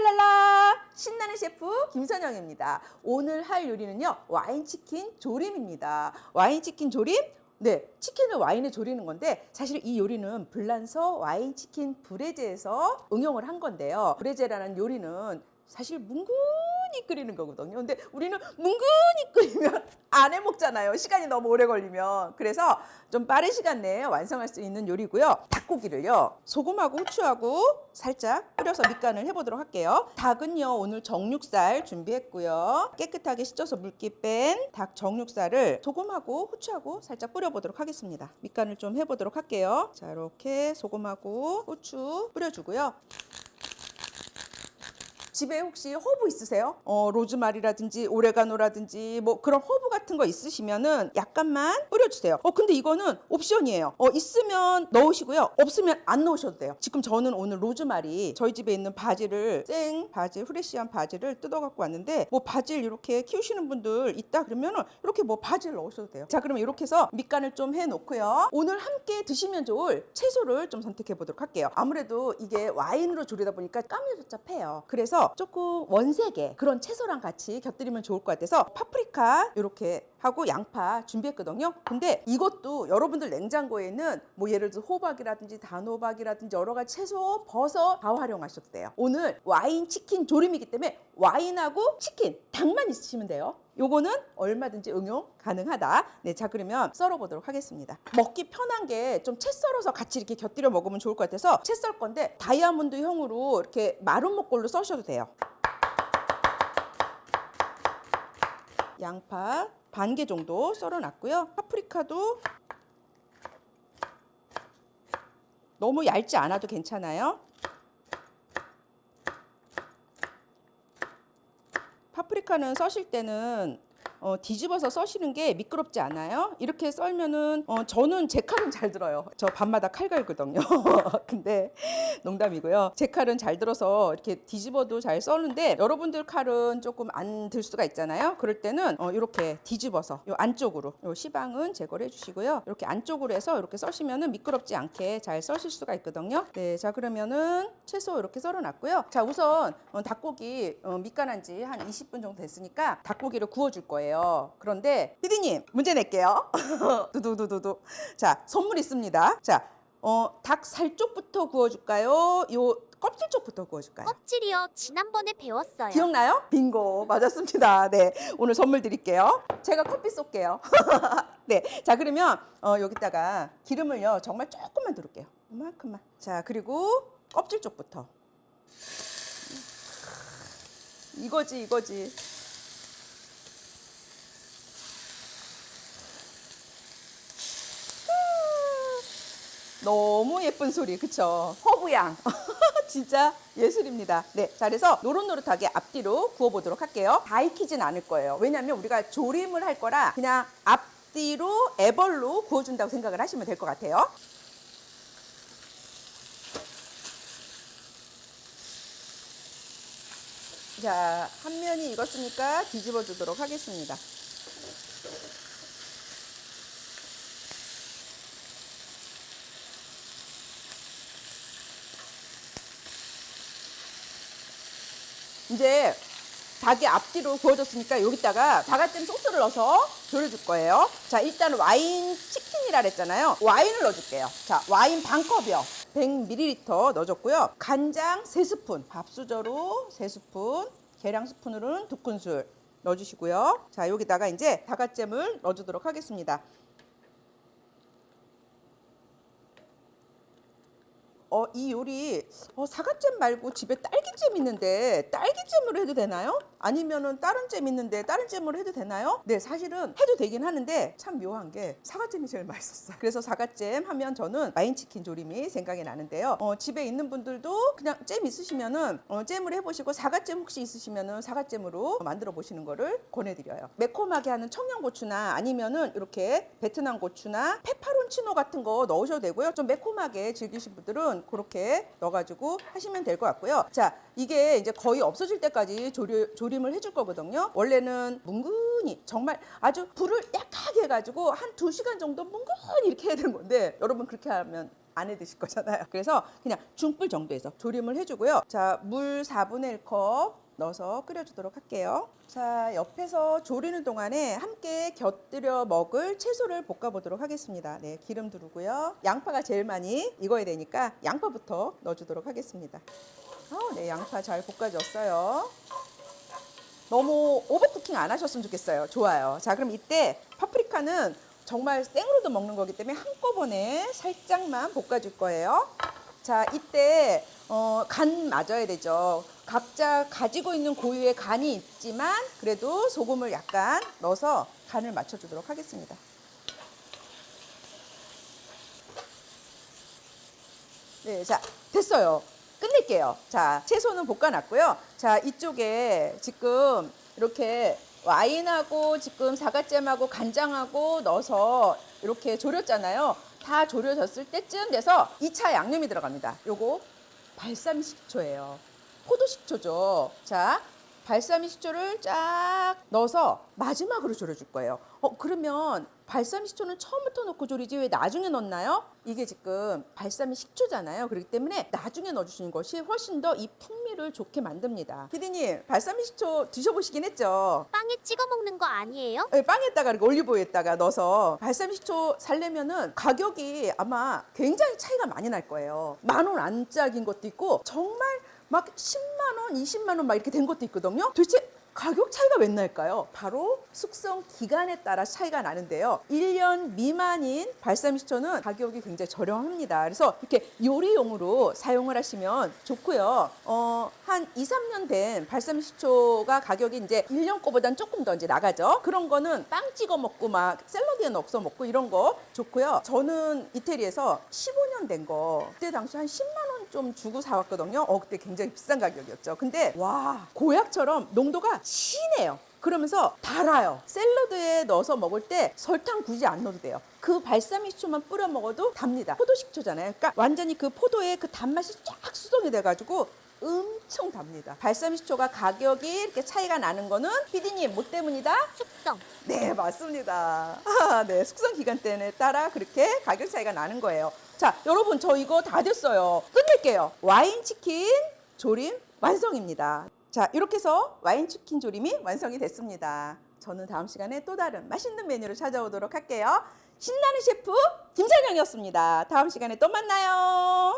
랄랄랄라 신나는 셰프 김선영입니다. 오늘 할 요리는요 와인치킨 조림입니다. 와인치킨 조림? 네, 치킨을 와인에 졸이는 건데 사실 이 요리는 불란서 와인치킨 브레제에서 응용을 한 건데요. 브레제라는 요리는 사실 뭉근히 끓이는 거거든요. 근데 우리는 뭉근히 끓이면 안 해먹잖아요. 시간이 너무 오래 걸리면. 그래서 좀 빠른 시간 내에 완성할 수 있는 요리고요. 닭고기를요. 소금하고 후추하고 살짝 뿌려서 밑간을 해보도록 할게요. 닭은요. 오늘 정육살 준비했고요. 깨끗하게 씻어서 물기 뺀 닭 정육살을 소금하고 후추하고 살짝 뿌려보도록 하겠습니다. 밑간을 좀 해보도록 할게요. 자, 이렇게 소금하고 후추 뿌려주고요. 집에 혹시 허브 있으세요? 로즈마리라든지 오레가노라든지 뭐 그런 허브 같은 거 있으시면은 약간만 뿌려주세요. 근데 이거는 옵션이에요. 있으면 넣으시고요. 없으면 안 넣으셔도 돼요. 지금 저는 오늘 로즈마리 저희 집에 있는 바질을 생 바질 프레시한 바질을 뜯어 갖고 왔는데 뭐 바질 이렇게 키우시는 분들 있다 그러면은 이렇게 뭐 바질 넣으셔도 돼요. 자, 그러면 이렇게 해서 밑간을 좀 해놓고요. 오늘 함께 드시면 좋을 채소를 좀 선택해 보도록 할게요. 아무래도 이게 와인으로 조리다 보니까 까무잡잡해요. 그래서 조금 원색의 그런 채소랑 같이 곁들이면 좋을 것 같아서 파프리카 이렇게 하고 양파 준비했거든요. 근데 이것도 여러분들 냉장고에는 뭐 예를 들어 호박이라든지 단호박이라든지 여러 가지 채소, 버섯 다 활용하셔도 돼요. 오늘 와인 치킨 조림이기 때문에 와인하고 치킨, 닭만 있으시면 돼요. 요거는 얼마든지 응용 가능하다. 네, 자 그러면 썰어 보도록 하겠습니다. 먹기 편한 게 좀 채 썰어서 같이 이렇게 곁들여 먹으면 좋을 것 같아서 채 썰 건데 다이아몬드 형으로 이렇게 마른 목골로 써셔도 돼요. 양파 반 개 정도 썰어 놨고요. 파프리카도 너무 얇지 않아도 괜찮아요. 파프리카는 써실 때는 뒤집어서 써시는 게 미끄럽지 않아요? 이렇게 썰면은 저는 제 칼은 잘 들어요. 저 밤마다 칼 갈거든요. 근데 농담이고요. 제 칼은 잘 들어서 이렇게 뒤집어도 잘 써는데 여러분들 칼은 조금 안 들 수가 있잖아요. 그럴 때는 이렇게 뒤집어서 요 안쪽으로 요 시방은 제거를 해주시고요. 이렇게 안쪽으로 해서 이렇게 써시면은 미끄럽지 않게 잘 써실 수가 있거든요. 네, 자 그러면은 채소 이렇게 썰어놨고요. 자 우선 닭고기 밑간한 지 한 20분 정도 됐으니까 닭고기를 구워줄 거예요. 그런데 피디님 문제 낼게요. 두두두두두. 자 선물 있습니다. 자 닭 살 쪽부터 구워줄까요? 요 껍질 쪽부터 구워줄까요? 껍질이요. 지난번에 배웠어요. 기억나요? 빙고 맞았습니다. 네, 오늘 선물 드릴게요. 제가 커피 쏠게요. 네, 자 그러면 여기다가 기름을요 정말 조금만 두를게요. 이만큼만. 자 그리고 껍질 쪽부터. 이거지. 너무 예쁜 소리, 그쵸? 허브향. 진짜 예술입니다. 네, 자 그래서 노릇노릇하게 앞뒤로 구워보도록 할게요. 다 익히진 않을 거예요. 왜냐하면 우리가 조림을 할 거라 그냥 앞뒤로 애벌로 구워준다고 생각을 하시면 될 것 같아요. 자, 한 면이 익었으니까 뒤집어 주도록 하겠습니다. 이제 닭이 앞뒤로 구워졌으니까 여기다가 자갈잼 소스를 넣어서 졸여줄 거예요. 자 일단 와인 치킨이라 그랬잖아요. 와인을 넣어줄게요. 자 와인 반컵이요. 100ml 넣어줬고요. 간장 3스푼, 밥수저로 3스푼, 계량 스푼으로는 2큰술 넣어주시고요. 자 여기다가 이제 자갈잼을 넣어주도록 하겠습니다. 이 요리 사과잼 말고 집에 딸기잼 있는데 딸기잼으로 해도 되나요? 아니면은 다른 잼 있는데 다른 잼으로 해도 되나요? 네, 사실은 해도 되긴 하는데 참 묘한 게 사과잼이 제일 맛있었어요. 그래서 사과잼 하면 저는 와인치킨 조림이 생각이 나는데요. 집에 있는 분들도 그냥 잼 있으시면은 잼을 해보시고 사과잼 혹시 있으시면은 사과잼으로 만들어 보시는 거를 권해드려요. 매콤하게 하는 청양고추나 아니면은 이렇게 베트남 고추나 페퍼론치노 같은 거 넣으셔도 되고요. 좀 매콤하게 즐기신 분들은 그렇게 넣어가지고 하시면 될 것 같고요. 자, 이게 이제 거의 없어질 때까지 조림을 해줄 거거든요. 원래는 뭉근히 정말 아주 불을 약하게 해가지고 한 2시간 정도 뭉근히 이렇게 해야 되는 건데 여러분 그렇게 하면 안 해 드실 거잖아요. 그래서 그냥 중불 정도에서 조림을 해주고요. 자, 물 4분의 1컵 넣어서 끓여주도록 할게요. 자, 옆에서 조리는 동안에 함께 곁들여 먹을 채소를 볶아보도록 하겠습니다. 네, 기름 두르고요. 양파가 제일 많이 익어야 되니까 양파부터 넣어주도록 하겠습니다. 네, 양파 잘 볶아줬어요. 너무 오버쿠킹 안 하셨으면 좋겠어요. 좋아요. 자, 그럼 이때 파프리카는 정말 생으로도 먹는 거기 때문에 한꺼번에 살짝만 볶아줄 거예요. 자, 이때 간 맞아야 되죠. 각자 가지고 있는 고유의 간이 있지만 그래도 소금을 약간 넣어서 간을 맞춰주도록 하겠습니다. 네, 자, 됐어요. 끝낼게요. 자, 채소는 볶아놨고요. 자, 이쪽에 지금 이렇게 와인하고 지금 사과잼하고 간장하고 넣어서 이렇게 졸였잖아요. 다 졸여졌을 때쯤 돼서 2차 양념이 들어갑니다. 요거 발사믹 식초예요. 포도 식초죠. 자, 발사믹 식초를 쫙 넣어서 마지막으로 졸여줄 거예요. 그러면 발사믹 식초는 처음부터 넣고 졸이지 왜 나중에 넣나요? 이게 지금 발사믹 식초잖아요. 그렇기 때문에 나중에 넣어주시는 것이 훨씬 더 이 풍미를 좋게 만듭니다. 피디님, 발사믹 식초 드셔보시긴 했죠? 빵에 찍어 먹는 거 아니에요? 네, 빵에다가 이렇게 올리브오일에다가 넣어서 발사믹 식초 살려면은 가격이 아마 굉장히 차이가 많이 날 거예요. 10,000원 안짝인 것도 있고 정말 막 10만 원, 20만 원 막 이렇게 된 것도 있거든요. 도대체 가격 차이가 왜 날까요? 바로 숙성 기간에 따라 차이가 나는데요. 1년 미만인 발사믹초는 가격이 굉장히 저렴합니다. 그래서 이렇게 요리용으로 사용을 하시면 좋고요. 한 2, 3년 된 발사믹초가 가격이 이제 1년 거보다는 조금 더 이제 나가죠. 그런 거는 빵 찍어 먹고 막 샐러드에 넣어서 먹고 이런 거 좋고요. 저는 이태리에서 15년 된 거 그때 당시 한 10만 원 좀 주고 사왔거든요. 그때 굉장히 비싼 가격이었죠. 근데 와, 고약처럼 농도가 진해요. 그러면서 달아요. 샐러드에 넣어서 먹을 때 설탕 굳이 안 넣어도 돼요. 그 발사믹 식초만 뿌려 먹어도 답니다. 포도 식초잖아요. 그러니까 완전히 그 포도의 그 단맛이 쫙 수정이 돼가지고 엄청 답니다. 발사믹 식초가 가격이 이렇게 차이가 나는 거는 피디님 뭐 때문이다? 숙성. 네, 맞습니다. 네, 숙성 기간 때에 따라 그렇게 가격 차이가 나는 거예요. 자, 여러분 저 이거 다 됐어요. 끝낼게요. 와인 치킨 조림 완성입니다. 자, 이렇게 해서 와인 치킨 조림이 완성이 됐습니다. 저는 다음 시간에 또 다른 맛있는 메뉴를 찾아오도록 할게요. 신나는 셰프 김찬영이었습니다. 다음 시간에 또 만나요.